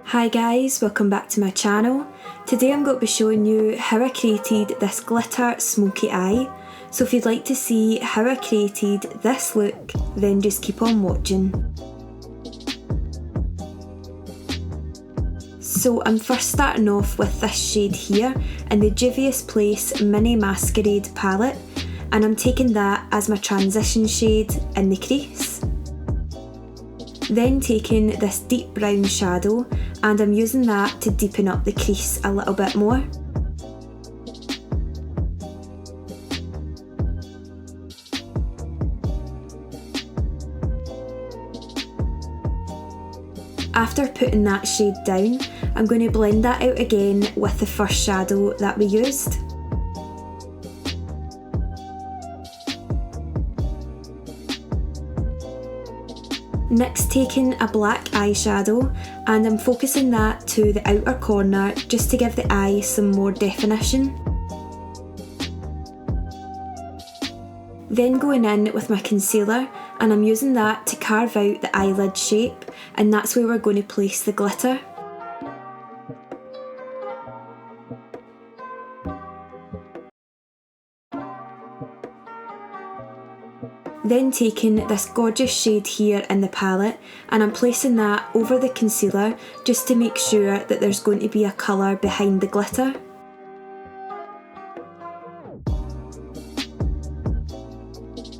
Hi guys, welcome back to my channel. Today I'm going to be showing you how I created this glitter smoky eye. So if you'd like to see how I created this look, then just keep on watching. So I'm first starting off with this shade here in the Juvias Place Mini Masquerade palette, and I'm taking that as my transition shade in the crease. Then taking this deep brown shadow, and I'm using that to deepen up the crease a little bit more. After putting that shade down, I'm going to blend that out again with the first shadow that we used. Next, taking a black eyeshadow, and I'm focusing that to the outer corner just to give the eye some more definition. Then going in with my concealer, and I'm using that to carve out the eyelid shape, and that's where we're going to place the glitter. Then taking this gorgeous shade here in the palette, and I'm placing that over the concealer just to make sure that there's going to be a colour behind the glitter.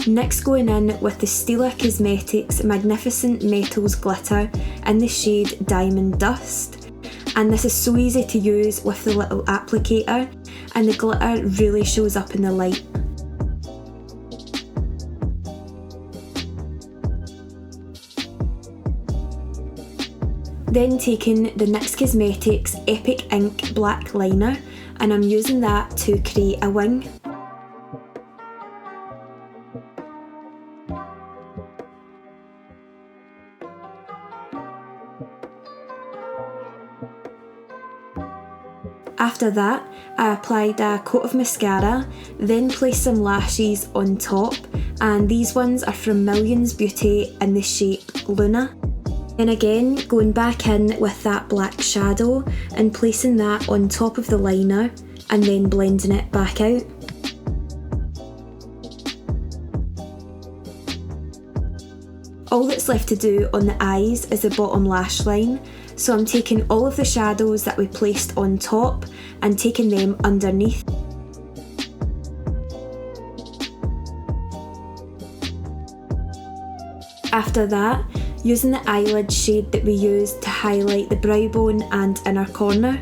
Next, going in with the Stila Cosmetics Magnificent Metals glitter in the shade Diamond Dust, and this is so easy to use with the little applicator, and the glitter really shows up in the light. Then taking the NYX Cosmetics Epic Ink Black Liner, and I'm using that to create a wing. After that, I applied a coat of mascara, then placed some lashes on top, and these ones are from Millions Beauty in the shape Luna. Then again, going back in with that black shadow and placing that on top of the liner, and then blending it back out. All that's left to do on the eyes is the bottom lash line, so I'm taking all of the shadows that we placed on top and taking them underneath. After that, using the eyelid shade that we used to highlight the brow bone and inner corner.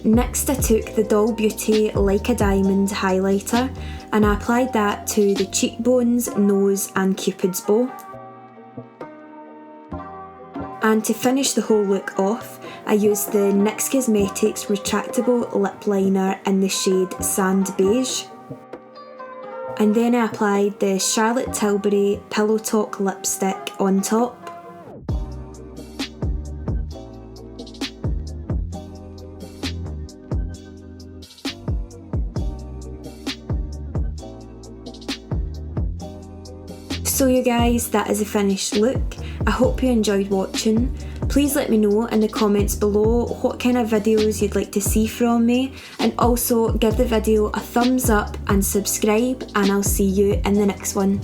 Next, I took the Doll Beauty Like a Diamond highlighter, and I applied that to the cheekbones, nose and Cupid's bow. And to finish the whole look off, I used the NYX Cosmetics Retractable Lip Liner in the shade Sand Beige. And then I applied the Charlotte Tilbury Pillow Talk lipstick on top. So you guys, that is a finished look. I hope you enjoyed watching. Please let me know in the comments below what kind of videos you'd like to see from me, and also give the video a thumbs up and subscribe, and I'll see you in the next one.